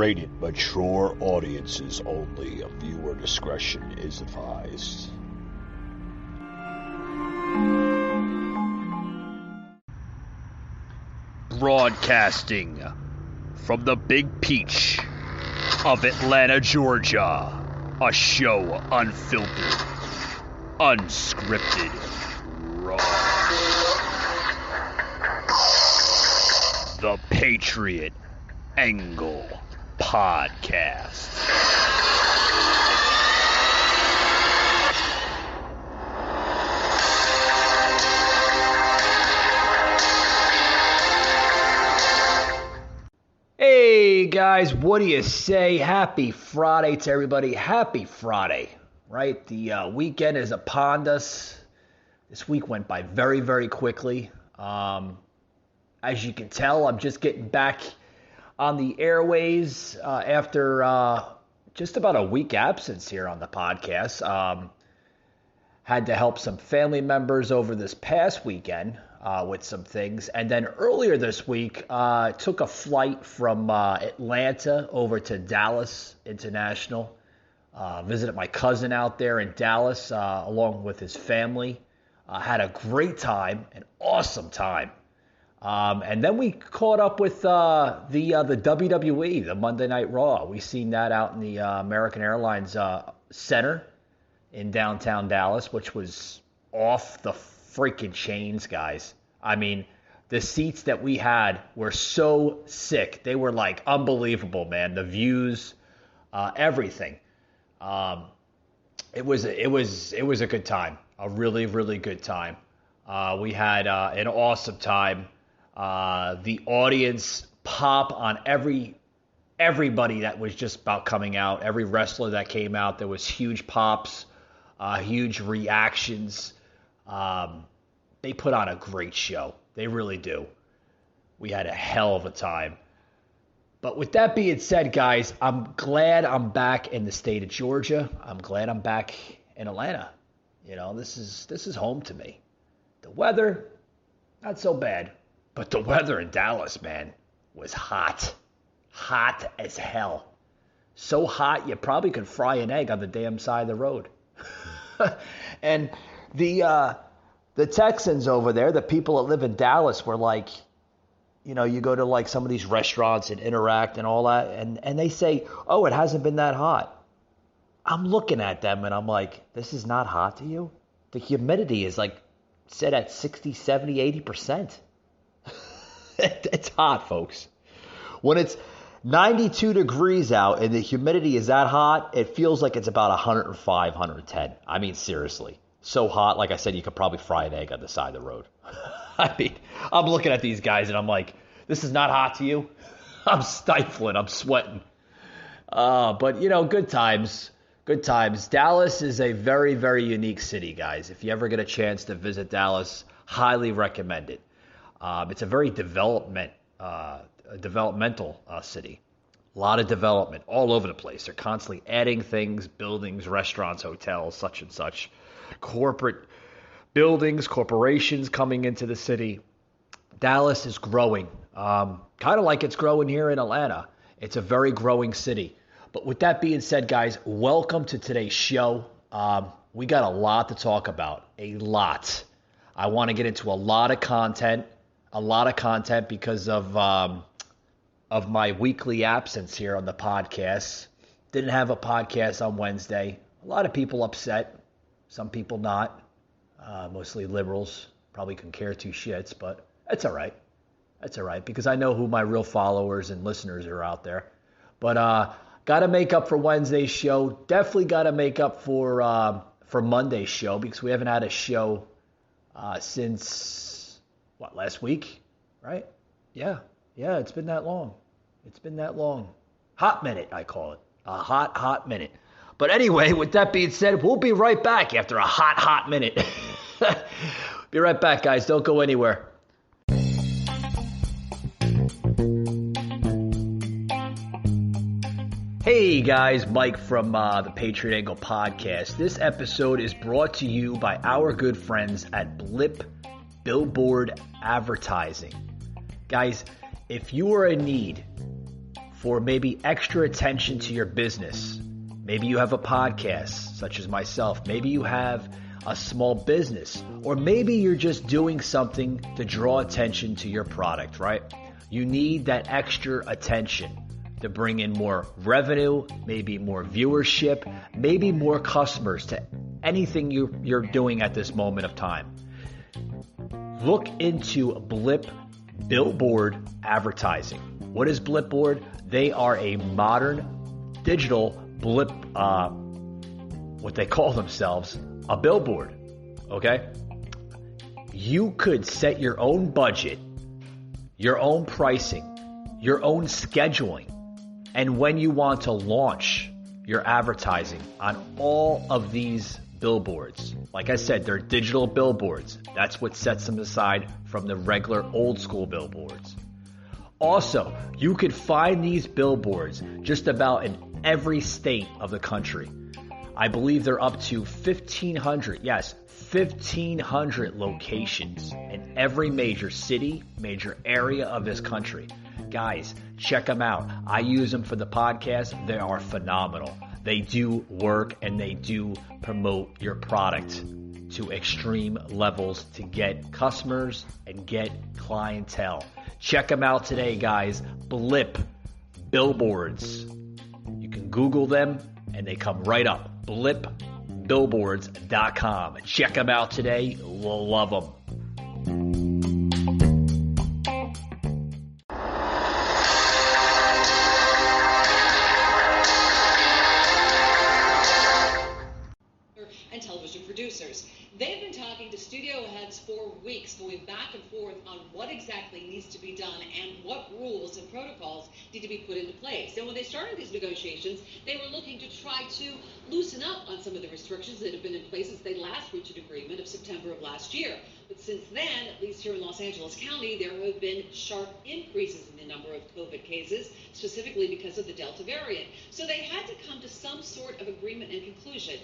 rated mature audiences only. Viewer discretion is advised. Broadcasting from the Big Peach of Atlanta, Georgia. A show unfiltered, unscripted, raw. The Patriot Angle Podcast. Hey guys, what do you say? Happy Friday to everybody. Happy Friday, right? The weekend is upon us. This week went by very, very quickly. As you can tell, I'm just getting back on the airways after just about a week absence here on the podcast. Had to help some family members over this past weekend with some things. And then earlier this week, took a flight from Atlanta over to Dallas International. Visited my cousin out there in Dallas along with his family. Had a great time, an awesome time. And then we caught up with the WWE, the Monday Night Raw. We seen that out in the American Airlines Center in downtown Dallas, which was off the freaking chains, guys. I mean, the seats that we had were so sick. They were like unbelievable, man. The views, everything. It was a good time, a really, really good time. We had an awesome time. The audience pop on everybody that was just about coming out. Every wrestler that came out, there was huge pops, huge reactions. They put on a great show. They really do. We had a hell of a time. But with that being said, guys, I'm glad I'm back in the state of Georgia. I'm glad I'm back in Atlanta. You know, this is home to me. The weather, not so bad. But the weather in Dallas, man, was hot. Hot as hell. So hot, you probably could fry an egg on the damn side of the road. And the Texans over there, the people that live in Dallas were like, you know, you go to like some of these restaurants and interact and all that, and they say, oh, it hasn't been that hot. I'm looking at them and I'm like, this is not hot to you? The humidity is like set at 60, 70, 80%. It's hot, folks. When it's 92 degrees out and the humidity is that hot, it feels like it's about 105, 110. I mean, seriously. So hot, like I said, you could probably fry an egg on the side of the road. I mean, I'm looking at these guys and I'm like, this is not hot to you? I'm stifling. I'm sweating. But, you know, good times. Good times. Dallas is a very, very unique city, guys. If you ever get a chance to visit Dallas, highly recommend it. It's a very developmental city. A lot of development all over the place. They're constantly adding things, buildings, restaurants, hotels, such and such. Corporate buildings, corporations coming into the city. Dallas is growing, kind of like it's growing here in Atlanta. It's a very growing city. But with that being said, guys, welcome to today's show. We got a lot to talk about, a lot. I want to get into a lot of content because of my weekly absence here on the podcast. Didn't have a podcast on Wednesday. A lot of people upset, some people not. Mostly liberals, probably couldn't care two shits, but that's all right. That's all right because I know who my real followers and listeners are out there. But got to make up for Wednesday's show. Definitely got to make up for Monday's show because we haven't had a show since last week, right? Yeah, it's been that long. Hot minute, I call it. A hot minute. But anyway, with that being said, we'll be right back after a hot minute. Be right back, guys. Don't go anywhere. Hey guys, Mike from the Patriot Angle Podcast. This episode is brought to you by our good friends at Blip Billboard Advertising. Guys, if you are in need for maybe extra attention to your business. Maybe you have a podcast, such as myself. Maybe you have a small business, or maybe you're just doing something to draw attention to your product, right? You need that extra attention to bring in more revenue, maybe more viewership, maybe more customers to anything you're doing at this moment of time. Look into Blip Billboard Advertising. What is Blipboard? They are a modern digital blip, what they call themselves, a billboard, okay? You could set your own budget, your own pricing, your own scheduling, and when you want to launch your advertising on all of these billboards. Like I said, they're digital billboards. That's what sets them aside from the regular old school billboards. Also, you could find these billboards just about in every state of the country. I believe they're up to 1,500, yes, 1,500 locations in every major city, major area of this country. Guys, check them out. I use them for the podcast. They are phenomenal. They do work and they do promote your product to extreme levels to get customers and get clientele. Check them out today, guys. Blip Billboards. You can Google them and they come right up. blipbillboards.com. Check them out today. You'll love them. And television producers. They've been talking to studio heads for weeks, going back and forth on what exactly needs to be done and what rules and protocols need to be put into place. And when they started these negotiations, they were looking to try to loosen up on some of the restrictions that have been in place since they last reached an agreement of September of last year. But since then, at least here in Los Angeles County, there have been sharp increases in the number of COVID cases, specifically because of the Delta variant. So they had to come to some sort of agreement and conclusion.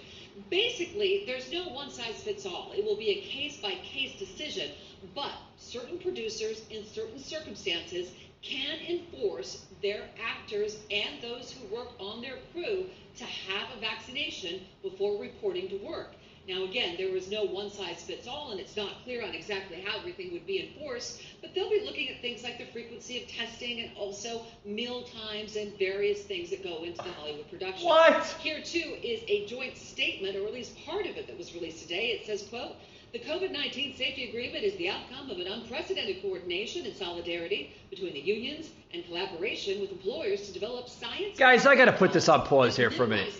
Basically, there's no one-size-fits-all. It will be a case-by-case decision, but certain producers in certain circumstances can enforce their actors and those who work on their crew to have a vaccination before reporting to work. Now, again, there was no one-size-fits-all, and it's not clear on exactly how everything would be enforced, but they'll be looking at things like the frequency of testing and also meal times and various things that go into the Hollywood production. What? Here, too, is a joint statement, or at least part of it, that was released today. It says, quote, "The COVID-19 safety agreement is the outcome of an unprecedented coordination and solidarity between the unions and collaboration with employers to develop science." Guys, I got to put this on pause here for a minute.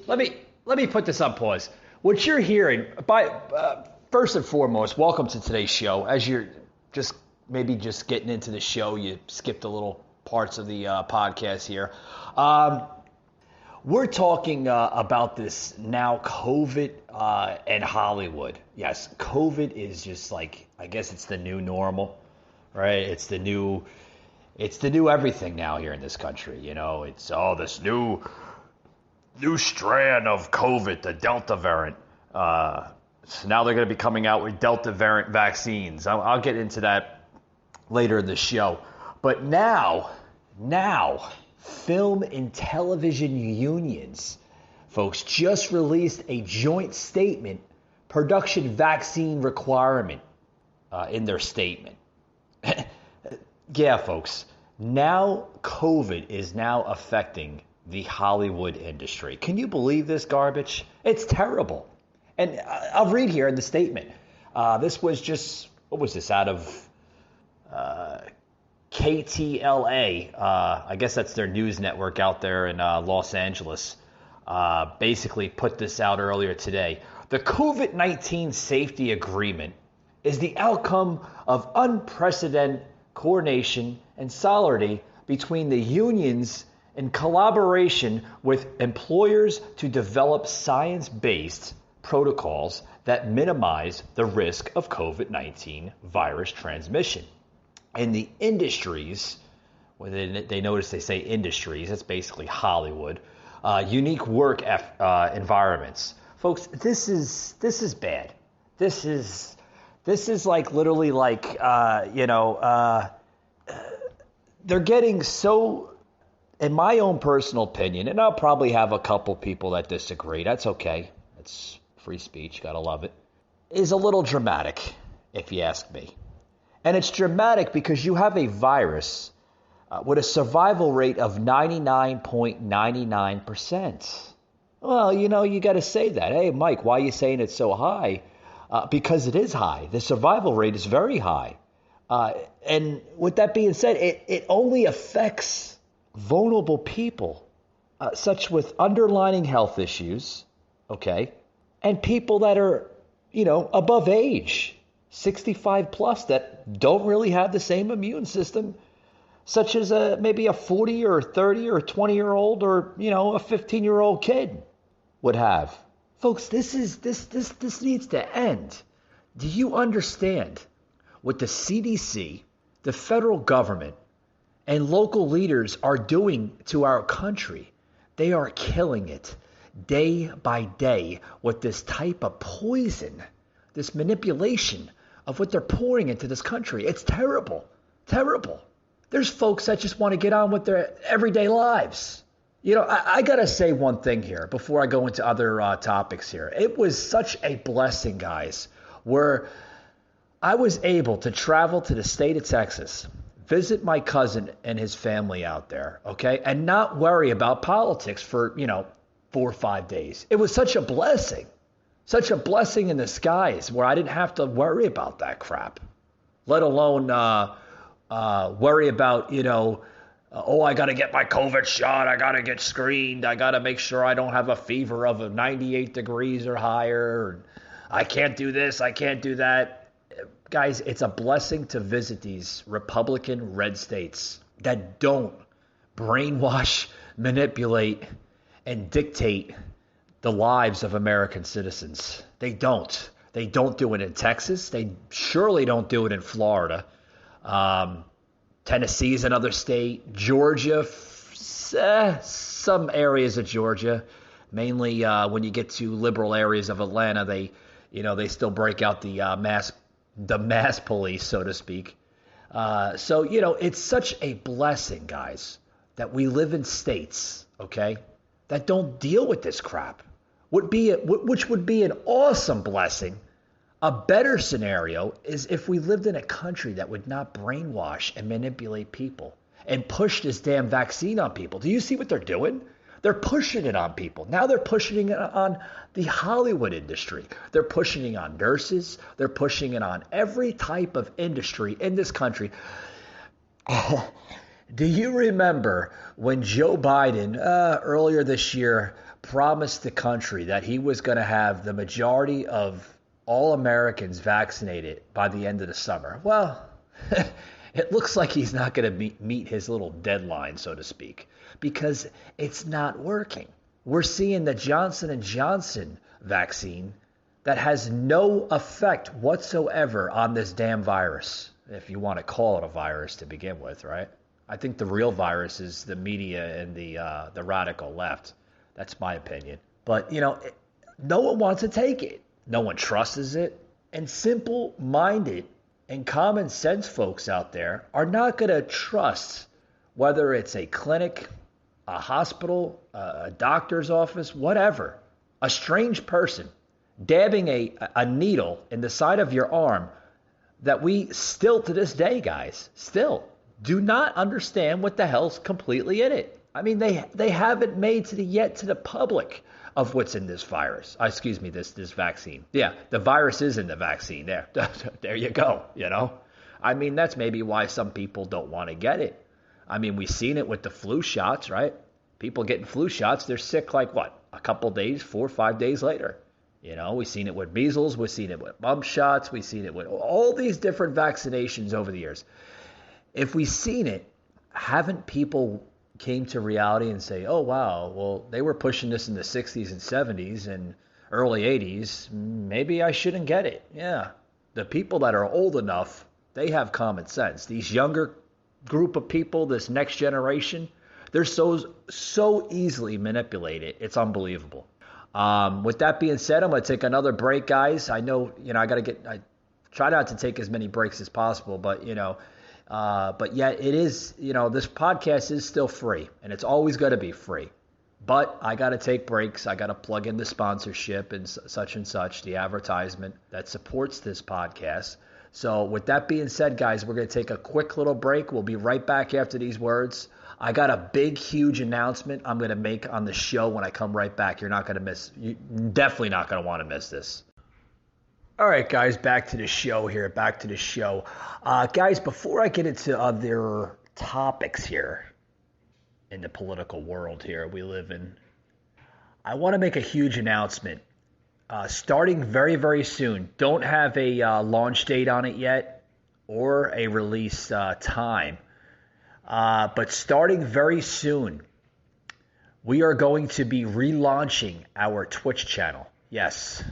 Let me put this on pause. What you're hearing, first and foremost, welcome to today's show. As you're just getting into the show, you skipped a little parts of the podcast here. We're talking about this now, COVID and Hollywood. Yes, COVID is just like, I guess it's the new normal, right? It's the new everything now here in this country. You know, it's all this new strand of COVID, the Delta variant. So now they're going to be coming out with Delta variant vaccines. I'll get into that later in the show. But now, film and television unions, folks, just released a joint statement, production vaccine requirement in their statement. Yeah, folks, now COVID is now affecting the Hollywood industry. Can you believe this garbage? It's terrible. And I'll read here in the statement. This was just, what was this, out of KTLA. I guess that's their news network out there in Los Angeles. Basically put this out earlier today. The COVID-19 safety agreement is the outcome of unprecedented coordination and solidarity between the unions in collaboration with employers to develop science-based protocols that minimize the risk of COVID-19 virus transmission. In the industries, when they notice they say industries, that's basically Hollywood, unique work environments. Folks, this is bad. This is like literally like, they're getting so, in my own personal opinion, and I'll probably have a couple people that disagree, that's okay. It's free speech, gotta love it, is a little dramatic, if you ask me. And it's dramatic because you have a virus with a survival rate of 99.99%. Well, you got to say that. Hey, Mike, why are you saying it's so high? Because it is high. The survival rate is very high. And with that being said, it only affects vulnerable people, such with underlying health issues, okay, and people that are, above age, 65 plus, that don't really have the same immune system, such as maybe a 40 or 30 or 20-year-old or, a 15-year-old kid would have. Folks, this needs to end. Do you understand what the CDC, the federal government, and local leaders are doing to our country? They are killing it day by day with this type of poison, this manipulation of what they're pouring into this country. It's terrible, terrible. There's folks that just want to get on with their everyday lives. I got to say one thing here before I go into other topics here. It was such a blessing, guys, where I was able to travel to the state of Texas, visit my cousin and his family out there, okay, and not worry about politics for, 4 or 5 days. It was such a blessing in disguise where I didn't have to worry about that crap, let alone worry about, I got to get my COVID shot. I got to get screened. I got to make sure I don't have a fever of 98 degrees or higher. I can't do this. I can't do that. Guys, it's a blessing to visit these Republican red states that don't brainwash, manipulate, and dictate the lives of American citizens. They don't. They don't do it in Texas. They surely don't do it in Florida. Tennessee is another state. Georgia, some areas of Georgia, mainly when you get to liberal areas of Atlanta, they still break out the mass police, so to speak. So it's such a blessing, guys, that we live in states, okay, that don't deal with this crap. Which would be an awesome blessing. A better scenario is if we lived in a country that would not brainwash and manipulate people and push this damn vaccine on people. Do you see what they're doing? They're pushing it on people. Now they're pushing it on the Hollywood industry. They're pushing it on nurses. They're pushing it on every type of industry in this country. Do you remember when Joe Biden earlier this year promised the country that he was going to have the majority of all Americans vaccinated by the end of the summer? Well, it looks like he's not going to meet his little deadline, so to speak, because it's not working. We're seeing the Johnson & Johnson vaccine that has no effect whatsoever on this damn virus, if you want to call it a virus to begin with, right? I think the real virus is the media and the radical left. That's my opinion. But, no one wants to take it. No one trusts it. And simple-minded and common sense folks out there are not going to trust whether it's a clinic, a hospital, a doctor's office, whatever. A strange person dabbing a needle in the side of your arm that we still to this day, guys, still do not understand what the hell's completely in it. I mean, they haven't made to the public of what's in this virus. This vaccine. Yeah, the virus is in the vaccine. There you go, I mean, that's maybe why some people don't want to get it. I mean, we've seen it with the flu shots, right? People getting flu shots, they're sick like what? A couple days, 4 or 5 days later. We've seen it with measles, we've seen it with mumps shots, we've seen it with all these different vaccinations over the years. If we've seen it, haven't people came to reality and say, oh, wow, well, they were pushing this in the 60s and 70s and early 80s. Maybe I shouldn't get it. Yeah. The people that are old enough, they have common sense. These younger group of people, this next generation, they're so easily manipulated. It's unbelievable. With that being said, I'm going to take another break, guys. I know, I try not to take as many breaks as possible, but, But yet it is, this podcast is still free, and it's always going to be free. But I got to take breaks. I got to plug in the sponsorship and such, the advertisement that supports this podcast. So with that being said, guys, we're going to take a quick little break. We'll be right back after these words. I got a big, huge announcement I'm going to make on the show when I come right back. You're definitely not going to want to miss this. All right, guys, back to the show here. Guys, before I get into other topics here in the political world here we live in, I want to make a huge announcement. Starting very, very soon. Don't have a launch date on it yet or a release time. But starting very soon, we are going to be relaunching our Twitch channel. Yes.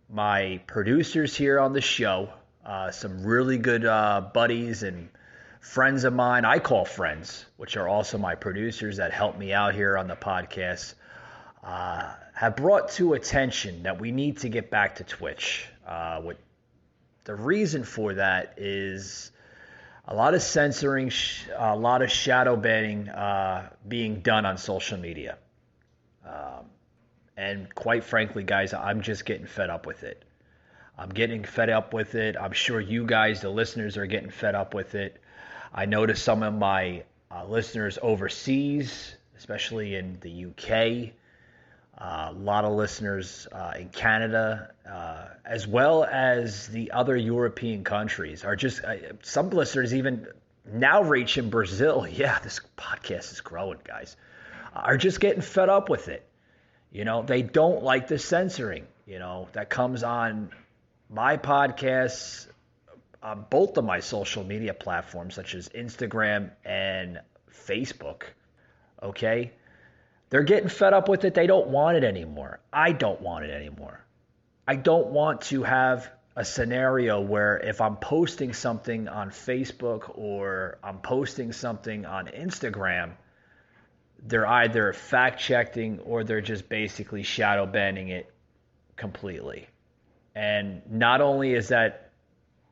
My producers here on the show, some really good buddies and friends of mine, I call friends, which are also my producers that help me out here on the podcast, have brought to attention that we need to get back to Twitch. The reason for that is a lot of censoring, a lot of shadow banning being done on social media. And quite frankly, guys, I'm just getting fed up with it. I'm sure you guys, the listeners, are getting fed up with it. I noticed some of my listeners overseas, especially in the UK, a lot of listeners in Canada, as well as the other European countries, are just some listeners even now reaching Brazil. Yeah, this podcast is growing, guys. Are just getting fed up with it. They don't like the censoring, that comes on my podcasts, on both of my social media platforms, such as Instagram and Facebook. Okay? They're getting fed up with it. They don't want it anymore. I don't want it anymore. I don't want to have a scenario where if I'm posting something on Facebook or I'm posting something on Instagram, they're either fact-checking or they're just basically shadow banning it completely. And not only is that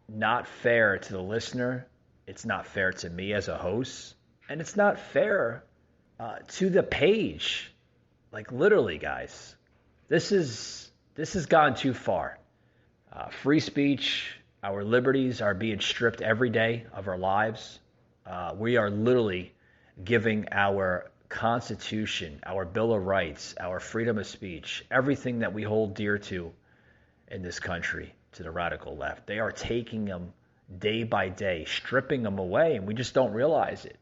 not fair to the listener, it's not fair to me as a host, and it's not fair to the page. Like literally, guys, this has gone too far. Free speech, our liberties are being stripped every day of our lives. We are literally giving our Constitution, our Bill of Rights, our freedom of speech, everything that we hold dear to in this country to the radical left. They are taking them day by day, stripping them away, and we just don't realize it.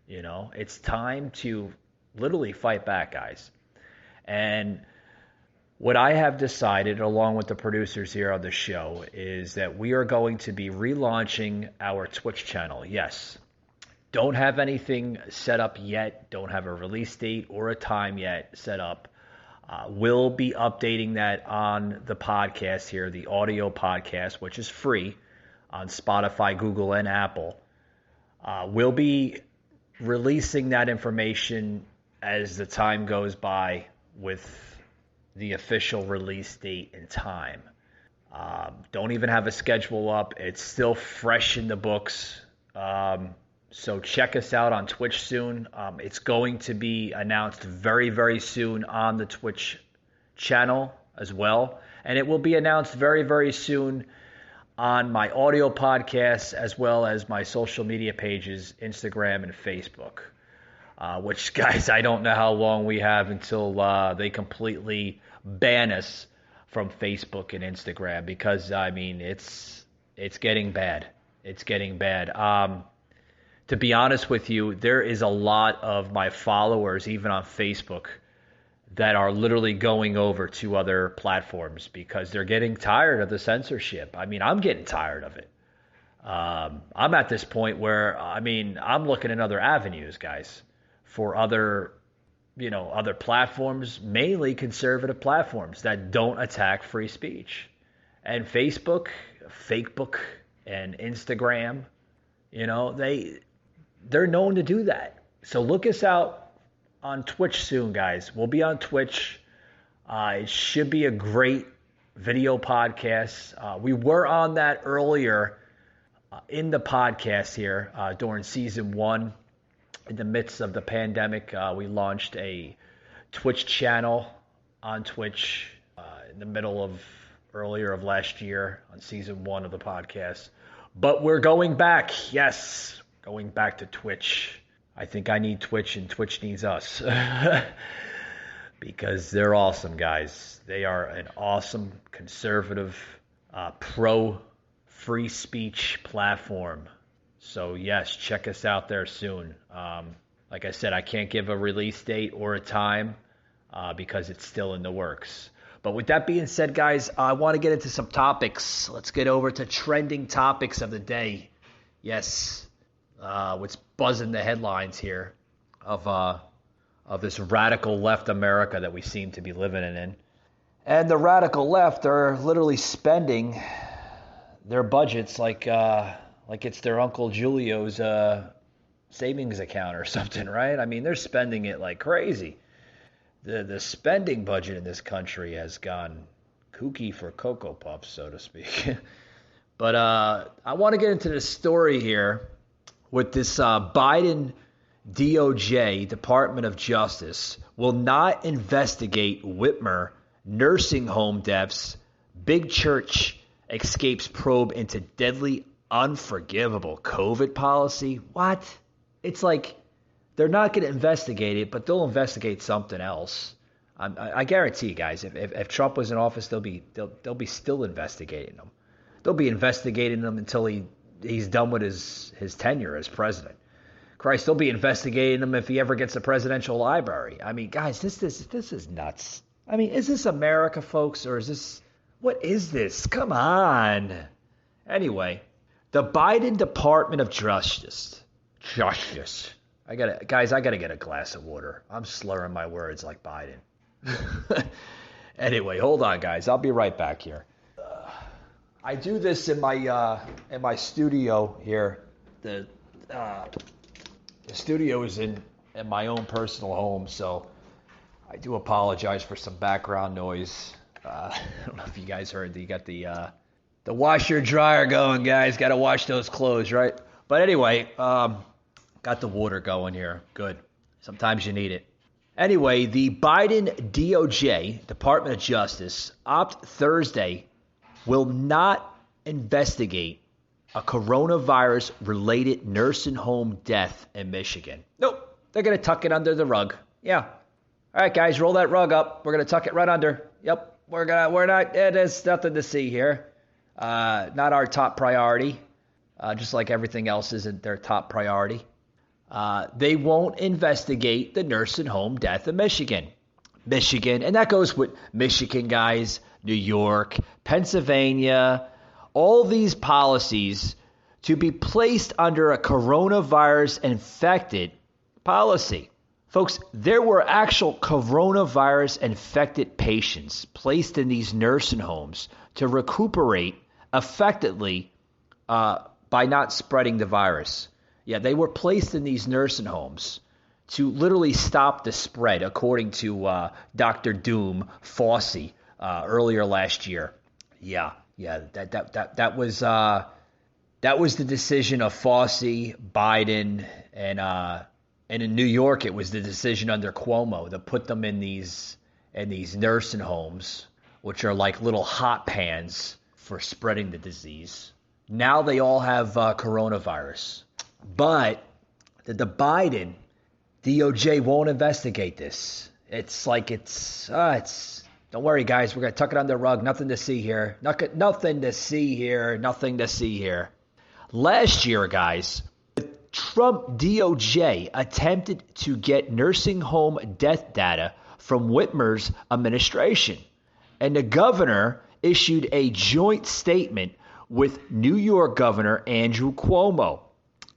It's time to literally fight back, guys. And what I have decided, along with the producers here on the show, is that we are going to be relaunching our Twitch channel. Yes. Don't have anything set up yet. Don't have a release date or a time yet set up. We'll be updating that on the podcast here, the audio podcast, which is free on Spotify, Google, and Apple. We'll be releasing that information as the time goes by with the official release date and time. Don't even have a schedule up. It's still fresh in the books. So check us out on Twitch soon. It's going to be announced very, very soon on the Twitch channel as well. And it will be announced very, very soon on my audio podcasts as well as my social media pages, Instagram and Facebook. Which, guys, I don't know how long we have until they completely ban us from Facebook and Instagram because, it's getting bad. It's getting bad. To be honest with you, there is a lot of my followers, even on Facebook, that are literally going over to other platforms because they're getting tired of the censorship. I'm getting tired of it. I'm at this point where, I'm looking at other avenues, guys, for other platforms, mainly conservative platforms that don't attack free speech. And Facebook, Fakebook, and Instagram, they're known to do that. So look us out on Twitch soon, guys. We'll be on Twitch. It should be a great video podcasts. We were on that earlier in the podcast here during season 1. In the midst of the pandemic, we launched a Twitch channel on Twitch in the middle of earlier of last year on season 1 of the podcast. But we're going back. Yes, going back to Twitch. I think I need Twitch and Twitch needs us. Because they're awesome, guys. They are an awesome, conservative, pro-free speech platform. So, yes, check us out there soon. Like I said, I can't give a release date or a time because it's still in the works. But with that being said, guys, I want to get into some topics. Let's get over to trending topics of the day. Yes, what's buzzing the headlines here of this radical left America that we seem to be living in. And the radical left are literally spending their budgets like it's their Uncle Julio's savings account or something, right? I mean, they're spending it like crazy. The spending budget in this country has gone kooky for Cocoa Puffs, so to speak. But I want to get into this story here with this Biden DOJ, Department of Justice, will not investigate Whitmer nursing home deaths. Big church escapes probe into deadly, unforgivable COVID policy. What? It's like they're not going to investigate it, but they'll investigate something else. I guarantee you guys, if Trump was in office, they'll be still investigating him. They'll be investigating him until he's done with his tenure as president. Christ, they'll be investigating him if he ever gets the presidential library. I mean, guys, this is nuts. I mean, is this America, folks, or is this what is this? Come on. Anyway, the Biden Department of Justice. I gotta get a glass of water. I'm slurring my words like Biden. Anyway, hold on, guys. I'll be right back here. I do this in my studio here. The studio is in my own personal home, so I do apologize for some background noise. I don't know if you guys heard. You got the washer dryer going, guys. Got to wash those clothes, right? But anyway, got the water going here. Good. Sometimes you need it. Anyway, the Biden DOJ, Department of Justice, Thursday will not investigate a coronavirus-related nursing home death in Michigan. Nope. They're going to tuck it under the rug. Yeah. All right, guys, roll that rug up. We're going to tuck it right under. Yep. There's nothing to see here. Not our top priority. Just like everything else isn't their top priority. They won't investigate the nursing home death in Michigan. And that goes with Michigan, guys, New York, Pennsylvania, all these policies to be placed under a coronavirus-infected policy. Folks, there were actual coronavirus-infected patients placed in these nursing homes to recuperate effectively by not spreading the virus. Yeah, they were placed in these nursing homes to literally stop the spread, according to Dr. Doom Fauci earlier last year. Yeah, that was the decision of Fauci, Biden, and in New York it was the decision under Cuomo to put them in these nursing homes, which are like little hot pans for spreading the disease. Now they all have coronavirus. But the Biden DOJ won't investigate this. It's don't worry, guys. We're going to tuck it under the rug. Nothing to see here. Nothing to see here. Last year, guys, the Trump DOJ attempted to get nursing home death data from Whitmer's administration. And the governor issued a joint statement with New York Governor Andrew Cuomo.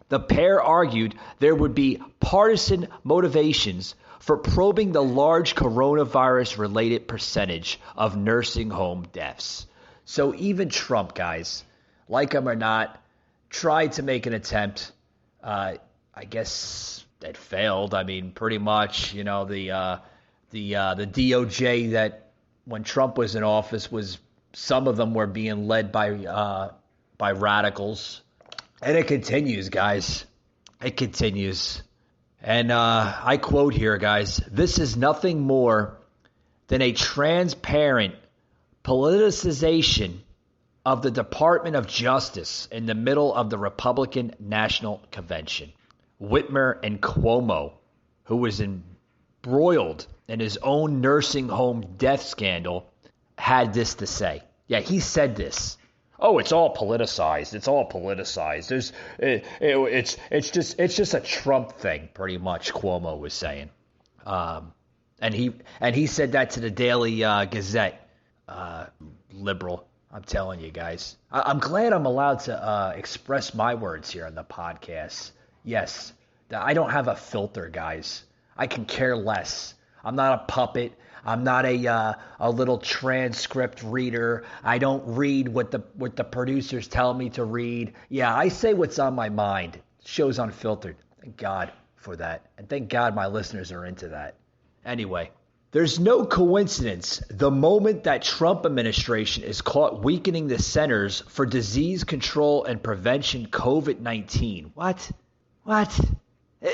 The pair argued there would be partisan motivations for probing the large coronavirus-related percentage of nursing home deaths. So even Trump, guys, like him or not, tried to make an attempt. I guess that failed. I mean, pretty much, the DOJ that when Trump was in office was some of them were being led by radicals. And it continues, guys. It continues. And I quote here, guys, "This is nothing more than a transparent politicization of the Department of Justice in the middle of the Republican National Convention." Whitmer and Cuomo, who was embroiled in his own nursing home death scandal, had this to say. Yeah, he said this. "Oh, it's all politicized. It's all politicized. It's just a Trump thing," pretty much. Cuomo was saying, and he said that to the Daily Gazette. Liberal, I'm telling you guys. I'm glad I'm allowed to express my words here on the podcast. Yes, I don't have a filter, guys. I can care less. I'm not a puppet. I'm not a little transcript reader. I don't read what the producers tell me to read. Yeah, I say what's on my mind. Show's unfiltered. Thank God for that. And thank God my listeners are into that. Anyway, there's no coincidence the moment that Trump administration is caught weakening the Centers for Disease Control and Prevention COVID-19. What?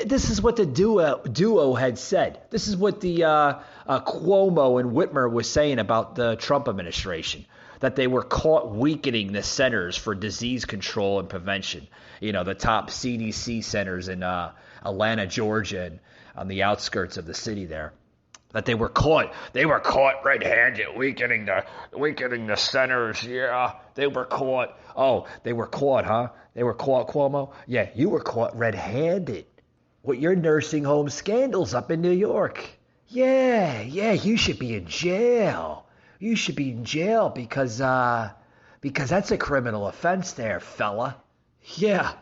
This is what the duo had said. This is what the Cuomo and Whitmer was saying about the Trump administration, that they were caught weakening the Centers for Disease Control and Prevention. You know, the top CDC centers in Atlanta, Georgia, and on the outskirts of the city there. That they were caught red-handed weakening the centers. Yeah, they were caught. Oh, they were caught, huh? They were caught, Cuomo? Yeah, you were caught red-handed with your nursing home scandals up in New York. Yeah, you should be in jail. You should be in jail because that's a criminal offense there, fella. Yeah.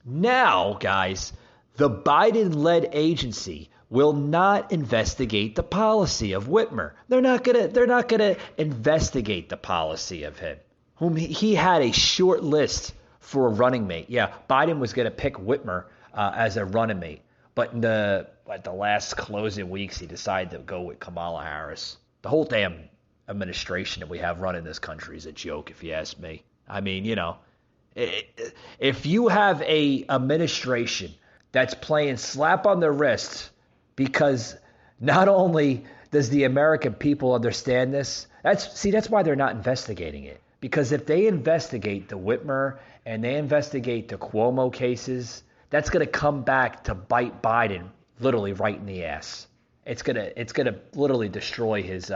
Now, guys, the Biden-led agency will not investigate the policy of Whitmer. They're not gonna investigate the policy of him, whom he had a short list for a running mate. Yeah, Biden was gonna pick Whitmer as a running mate, but in the last closing weeks, he decided to go with Kamala Harris. The whole damn administration that we have running this country is a joke, if you ask me. I mean, you know, if you have a administration that's playing slap on the wrist, because not only does the American people understand this, that's why they're not investigating it. Because if they investigate the Whitmer and they investigate the Cuomo cases, that's going to come back to bite Biden literally right in the ass. It's gonna literally destroy his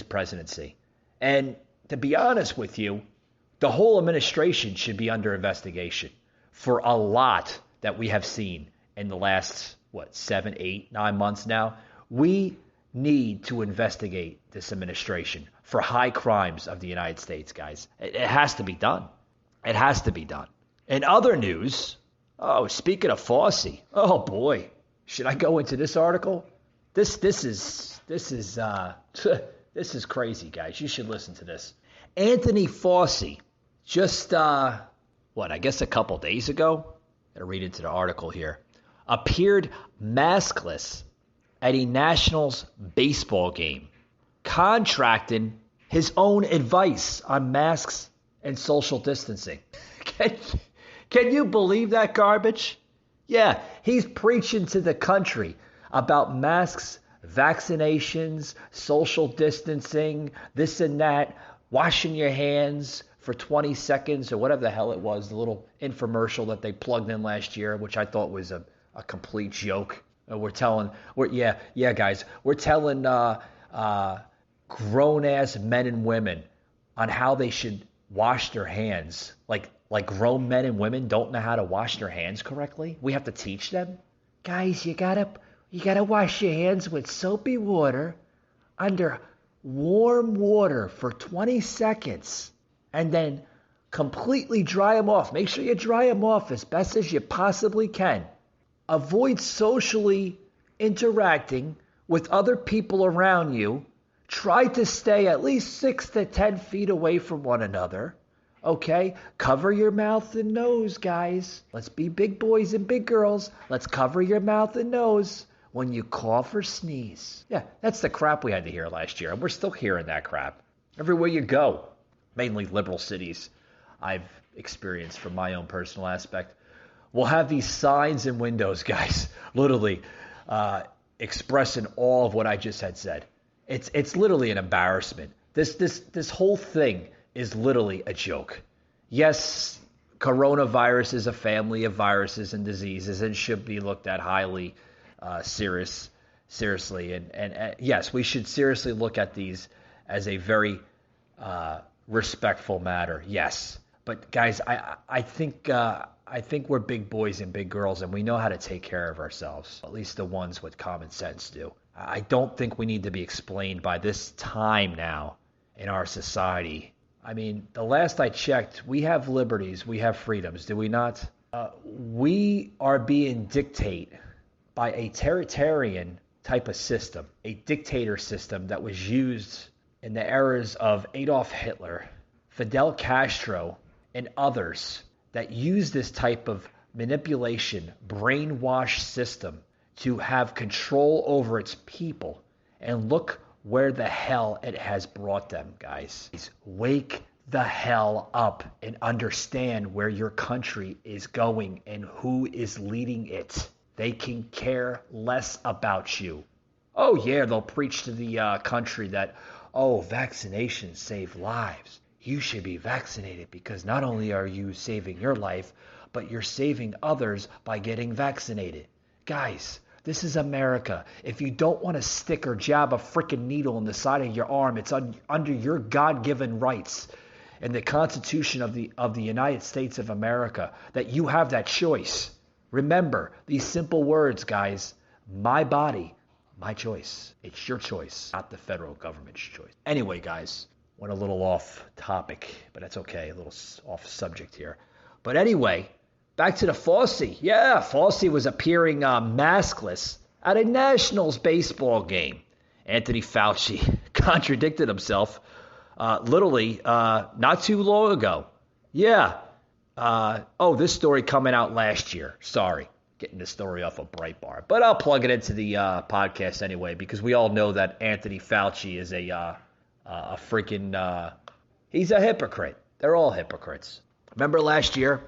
presidency. And to be honest with you, the whole administration should be under investigation for a lot that we have seen in the last 7, 8, 9 months now. We need to investigate this administration for high crimes of the United States, guys. It has to be done. It has to be done. In other news, speaking of Fauci, oh boy, should I go into this article? This is crazy, guys. You should listen to this. Anthony Fauci, just I guess a couple days ago, I'll read into the article here, appeared maskless at a Nationals baseball game, contracting his own advice on masks and social distancing. Can you believe that garbage? Yeah, he's preaching to the country about masks, vaccinations, social distancing, this and that, washing your hands for 20 seconds or whatever the hell it was, the little infomercial that they plugged in last year, which I thought was a complete joke. We're telling grown-ass men and women on how they should wash their hands. Like grown men and women don't know how to wash their hands correctly. We have to teach them. Guys, you gotta wash your hands with soapy water under warm water for 20 seconds and then completely dry them off. Make sure you dry them off as best as you possibly can. Avoid socially interacting with other people around you. Try to stay at least 6 to 10 feet away from one another. Okay? Cover your mouth and nose, guys. Let's be big boys and big girls. Let's cover your mouth and nose when you cough or sneeze. Yeah, that's the crap we had to hear last year. And we're still hearing that crap. Everywhere you go. mainly liberal cities I've experienced from my own personal aspect, will have these signs in windows, guys, literally expressing all of what I just had said. It's literally an embarrassment. This whole thing is literally a joke. Yes, coronavirus is a family of viruses and diseases and should be looked at highly seriously. And yes, we should seriously look at these as a very respectful matter. Yes, but guys, I think we're big boys and big girls, and we know how to take care of ourselves. At least the ones with common sense do. I don't think we need to be explained by this time now in our society. I mean, the last I checked, we have liberties, we have freedoms, do we not? We are being dictated by a totalitarian type of system, a dictator system that was used in the eras of Adolf Hitler, Fidel Castro, and others that use this type of manipulation, brainwash system to have control over its people. And look where the hell it has brought them, guys. Wake the hell up and understand where your country is going and who is leading it. They can care less about you. Oh yeah, they'll preach to the country that, oh, vaccinations save lives. You should be vaccinated because not only are you saving your life, but you're saving others by getting vaccinated. Guys, this is America. If you don't want to stick or jab a freaking needle in the side of your arm, it's under your God-given rights and the Constitution of the United States of America that you have that choice. Remember these simple words, guys. My body, my choice. It's your choice, not the federal government's choice. Anyway, guys, went a little off topic, but that's okay. A little off subject here. But anyway, back to the Fauci. Yeah, Fauci was appearing maskless at a Nationals baseball game. Anthony Fauci contradicted himself literally not too long ago. Yeah. This story coming out last year. Sorry, getting the story off of Breitbart. But I'll plug it into the podcast anyway because we all know that Anthony Fauci is a freaking he's a hypocrite. They're all hypocrites. Remember last year,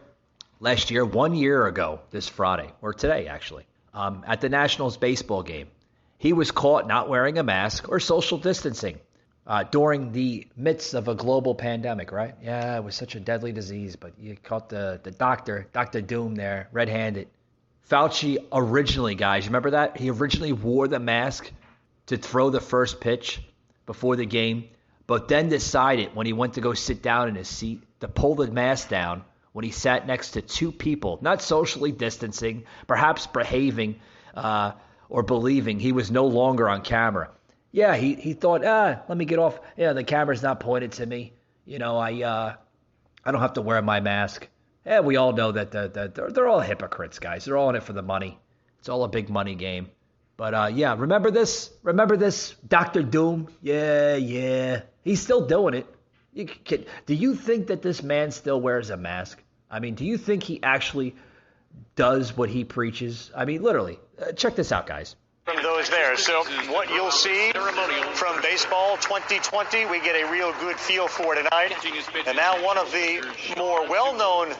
1 year ago, this Friday, or today actually, at the Nationals baseball game, he was caught not wearing a mask or social distancing during the midst of a global pandemic, right? Yeah, it was such a deadly disease, but you caught the doctor, Dr. Doom there, red-handed. Fauci originally, guys, remember that? He originally wore the mask to throw the first pitch before the game, but then decided when he went to go sit down in his seat to pull the mask down when he sat next to two people, not socially distancing, perhaps behaving or believing he was no longer on camera. Yeah, he thought, let me get off. Yeah, the camera's not pointed to me. You know, I don't have to wear my mask. Yeah, we all know that they're all hypocrites, guys. They're all in it for the money. It's all a big money game. But yeah, remember this? Remember this, Dr. Doom? Yeah. He's still doing it. Do you think that this man still wears a mask? I mean, do you think he actually does what he preaches? I mean, literally. Check this out, guys. From those there. So what you'll see from baseball 2020, we get a real good feel for tonight. And now one of the more well-known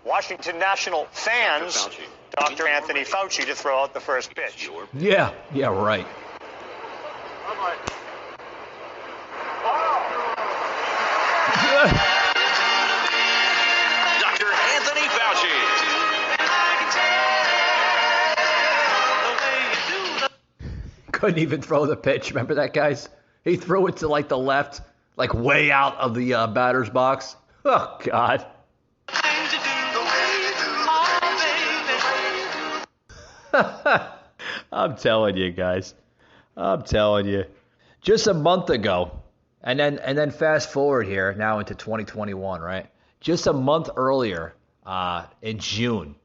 Washington National fans, Dr. Anthony Fauci, to throw out the first pitch. Yeah, right. Dr. Anthony Fauci. Couldn't even throw the pitch. Remember that, guys? He threw it to like the left, like way out of the batter's box. Oh, God. I'm telling you, guys. I'm telling you. Just a month ago, and then fast forward here now into 2021, right? Just a month earlier, in June,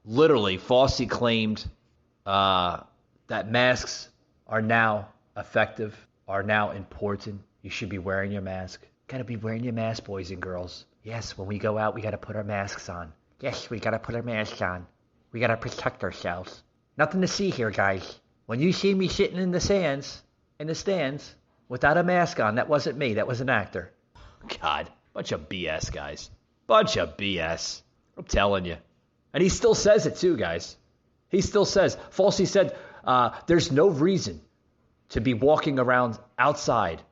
literally, Fauci claimed that masks are now effective, are now important. You should be wearing your mask. Gotta be wearing your mask, boys and girls. Yes, when we go out, we gotta put our masks on. Yes, we gotta put our masks on. We gotta protect ourselves. Nothing to see here, guys. When you see me sitting in the stands, without a mask on, that wasn't me. That was an actor. God, bunch of BS, guys. Bunch of BS. I'm telling you. And he still says it too, guys. He still says, Fauci said, there's no reason to be walking around outside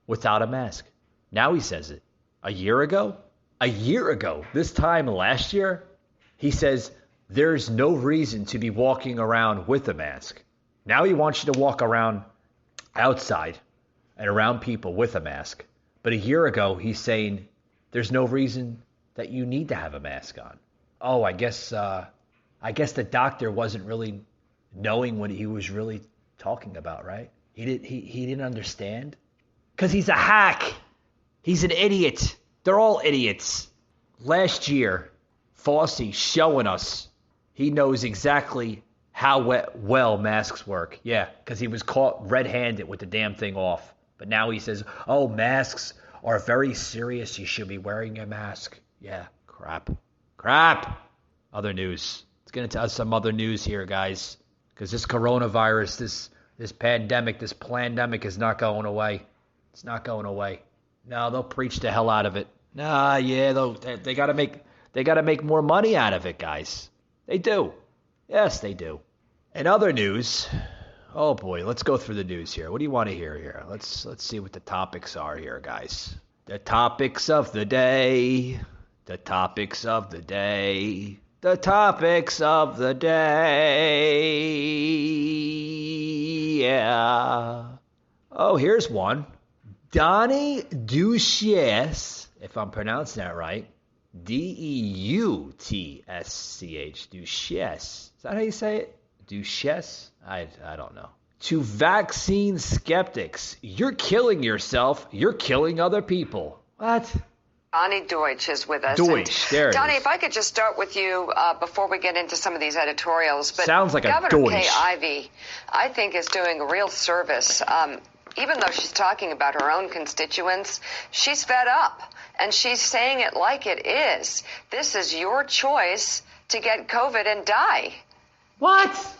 without a mask. Now he says it. A year ago, this time last year, he says, there's no reason to be walking around with a mask. Now he wants you to walk around outside and around people with a mask. But a year ago, he's saying there's no reason that you need to have a mask on. Oh, I guess the doctor wasn't really knowing what he was really talking about, right? He didn't understand. Because he's a hack. He's an idiot. They're all idiots. Last year, Fauci showing us he knows exactly how well masks work. Yeah, because he was caught red-handed with the damn thing off. But now he says, oh, masks are very serious. You should be wearing a mask. Yeah, crap. Other news. Let's get into some other news here, guys. Because this coronavirus, this pandemic, this plandemic is not going away. It's not going away. No, they'll preach the hell out of it. Nah, yeah, they gotta make more money out of it, guys. They do. Yes, they do. In other news, oh boy, let's go through the news here. What do you want to hear here? Let's see what the topics are here, guys. The topics of the day. The topics of the day. The topics of the day. Yeah. Oh, here's one. Donnie Duchesse, if I'm pronouncing that right. Deutsch. Duchesse. Is that how you say it? Duchesse? I don't know. To vaccine skeptics, you're killing yourself. You're killing other people. What? Donnie Deutsch is with us. Deutsch, there it Donnie, is. if I could just start with you before we get into some of these editorials. But sounds like Governor a Deutsch. Kay Ivey, I think, is doing a real service. Even though she's talking about her own constituents, she's fed up. And she's saying it like it is. This is your choice to get COVID and die. What?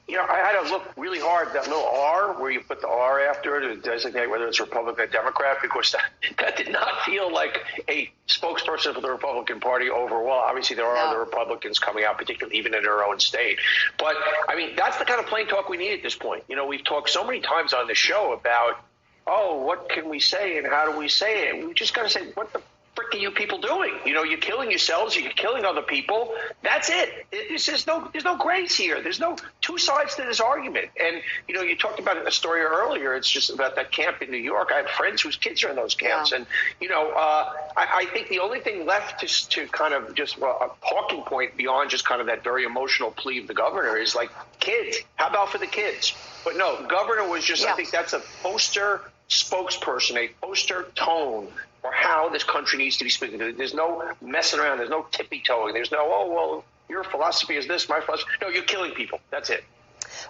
You know, I had to look really hard, that little R, where you put the R after it to designate whether it's Republican or Democrat, because that did not feel like a spokesperson for the Republican Party overall. Obviously, there are other Republicans coming out, particularly even in their own state. But, I mean, that's the kind of plain talk we need at this point. You know, we've talked so many times on the show about, oh, what can we say and how do we say it? We just got to say, what the frick are you people doing? You know, you're killing yourselves, you're killing other people. That's it. There's no grace here. There's no two sides to this argument. And, you know, you talked about a story earlier. It's just about that camp in New York. I have friends whose kids are in those camps. Yeah. And, you know, I think the only thing left to kind of just a talking point beyond just kind of that very emotional plea of the governor is like, kids, how about for the kids? But no, the governor was just, I think that's a poster spokesperson, a poster tone for how this country needs to be speaking. There's no messing around. There's no tippy-toeing. There's no, oh, well, your philosophy is this, my philosophy. No, you're killing people. That's it.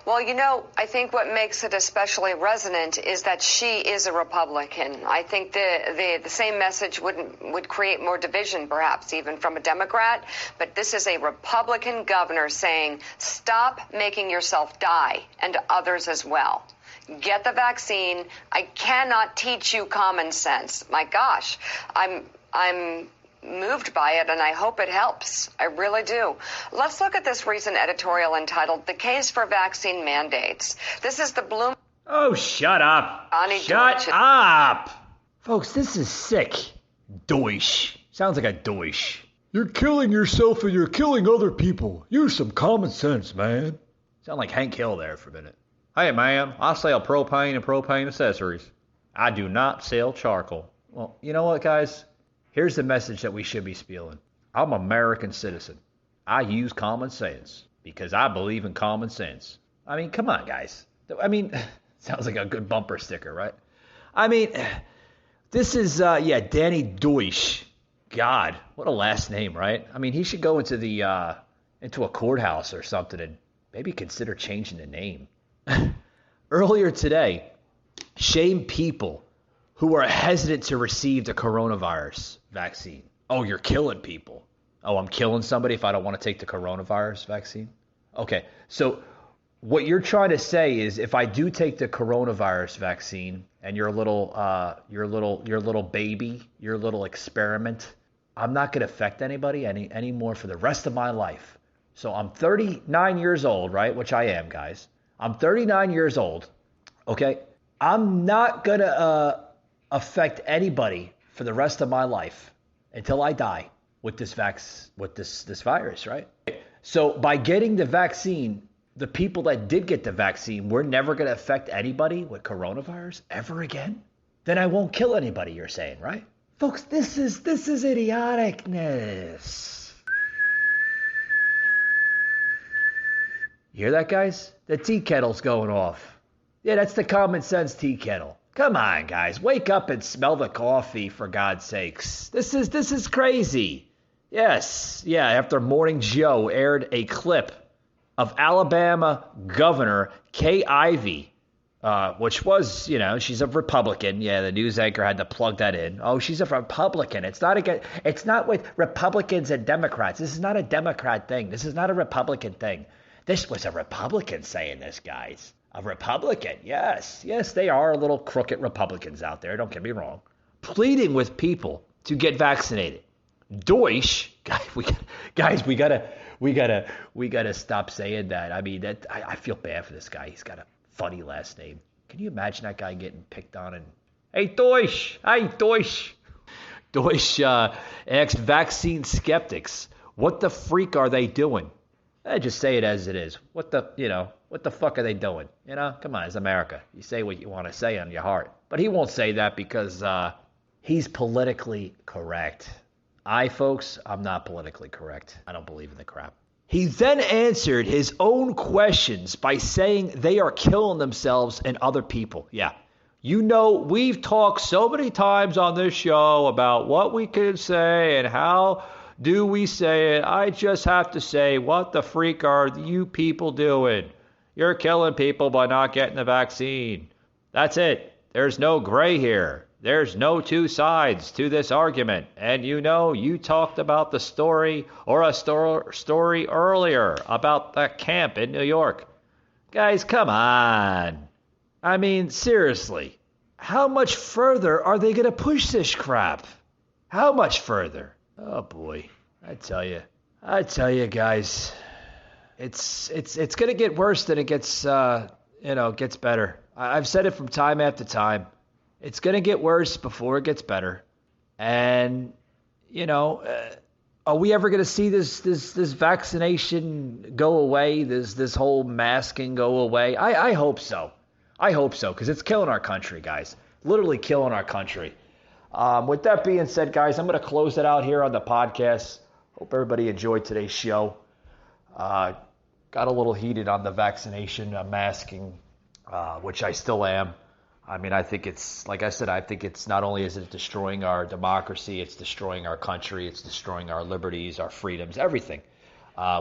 Well, you know, I think what makes it especially resonant is that she is a Republican. I think the same message would create more division, perhaps, even from a Democrat. But this is a Republican governor saying, stop making yourself die, and others as well. Get the vaccine. I cannot teach you common sense. My gosh, I'm moved by it, and I hope it helps. I really do. Let's look at this recent editorial entitled "The Case for Vaccine Mandates." This is the Bloom. Oh, shut up. Shut up. Folks, this is sick. Deutsch. Sounds like a Deutsch. You're killing yourself and you're killing other people. Use some common sense, man. Sound like Hank Hill there for a minute. Hey, ma'am, I sell propane and propane accessories. I do not sell charcoal. Well, you know what, guys? Here's the message that we should be spewing. I'm an American citizen. I use common sense because I believe in common sense. I mean, come on, guys. I mean, sounds like a good bumper sticker, right? I mean, this is, Danny Deutsch. God, what a last name, right? I mean, he should go into a courthouse or something and maybe consider changing the name. Earlier today, shame people who are hesitant to receive the coronavirus vaccine. Oh, you're killing people. Oh, I'm killing somebody if I don't want to take the coronavirus vaccine? Okay, so what you're trying to say is if I do take the coronavirus vaccine and your little baby, your little experiment, I'm not going to affect anybody anymore for the rest of my life. So I'm 39 years old, right? Which I am, guys. I'm 39 years old. Okay. I'm not going to affect anybody for the rest of my life until I die with this virus, right? So by getting the vaccine, the people that did get the vaccine, we're never going to affect anybody with coronavirus ever again? Then I won't kill anybody, you're saying, right? Folks, this is idioticness. You hear that, guys? The tea kettle's going off. Yeah, that's the common sense tea kettle. Come on, guys. Wake up and smell the coffee, for God's sakes. This is crazy. Yes. Yeah, after Morning Joe aired a clip of Alabama Governor Kay Ivey, which was, she's a Republican. Yeah, the news anchor had to plug that in. Oh, she's a Republican. It's not with Republicans and Democrats. This is not a Democrat thing. This is not a Republican thing. This was a Republican saying this, guys. A Republican. Yes, they are a little crooked Republicans out there. Don't get me wrong. Pleading with people to get vaccinated. Deutsch, guys, we gotta stop saying that. I mean, I feel bad for this guy. He's got a funny last name. Can you imagine that guy getting picked on and, hey, Deutsch, Deutsch asked vaccine skeptics, what the freak are they doing? Just say it as it is. What the fuck are they doing? Come on, it's America. You say what you want to say on your heart. But he won't say that because he's politically correct. Folks, I'm not politically correct. I don't believe in the crap. He then answered his own questions by saying they are killing themselves and other people. Yeah. We've talked so many times on this show about what we can say and how do we say it. I just have to say, what the freak are you people doing? You're killing people by not getting the vaccine. That's it. There's no gray here. There's no two sides to this argument. And you talked about the story or a story earlier about the camp in New York. Guys, come on. I mean, seriously. How much further are they going to push this crap? How much further? Oh, boy. I tell you, guys. It's going to get worse than it gets, gets better. I've said it from time after time. It's going to get worse before it gets better. And, are we ever going to see this vaccination go away? This whole masking go away? I hope so. Because it's killing our country, guys. Literally killing our country. With that being said, guys, I'm going to close it out here on the podcast. Hope everybody enjoyed today's show. Got a little heated on the vaccination, masking, which I still am. I mean, I think it's, like I said, I think it's not only is it destroying our democracy, it's destroying our country, it's destroying our liberties, our freedoms, everything.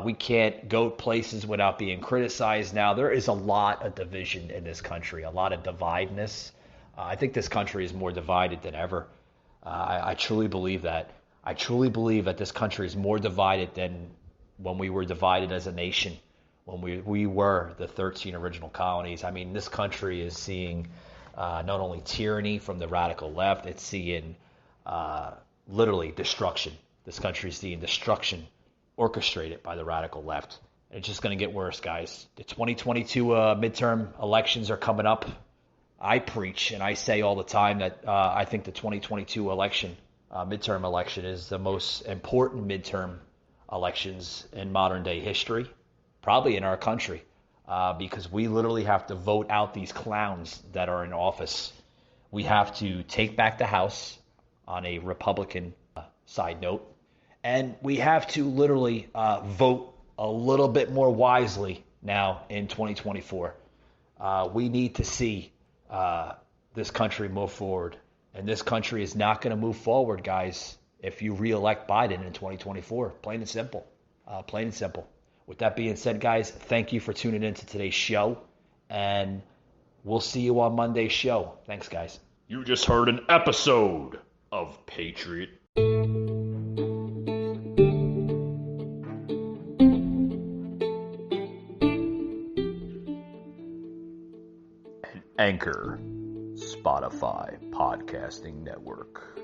We can't go places without being criticized now. There is a lot of division in this country, a lot of dividedness. I think this country is more divided than ever. I truly believe that. I truly believe that this country is more divided than when we were divided as a nation, when we were the 13 original colonies. I mean, this country is seeing not only tyranny from the radical left, it's seeing literally destruction. This country is seeing destruction orchestrated by the radical left. It's just going to get worse, guys. The 2022 midterm elections are coming up. I preach and I say all the time that I think the 2022 midterm election is the most important midterm elections in modern day history, probably in our country, because we literally have to vote out these clowns that are in office. We have to take back the House on a Republican side note, and we have to literally vote a little bit more wisely now in 2024. We need to see this country move forward. And this country is not going to move forward, guys, if you re-elect Biden in 2024. Plain and simple. Plain and simple. With that being said, guys, thank you for tuning in to today's show. And we'll see you on Monday's show. Thanks, guys. You just heard an episode of Patriot. Anchor, Spotify Podcasting Network.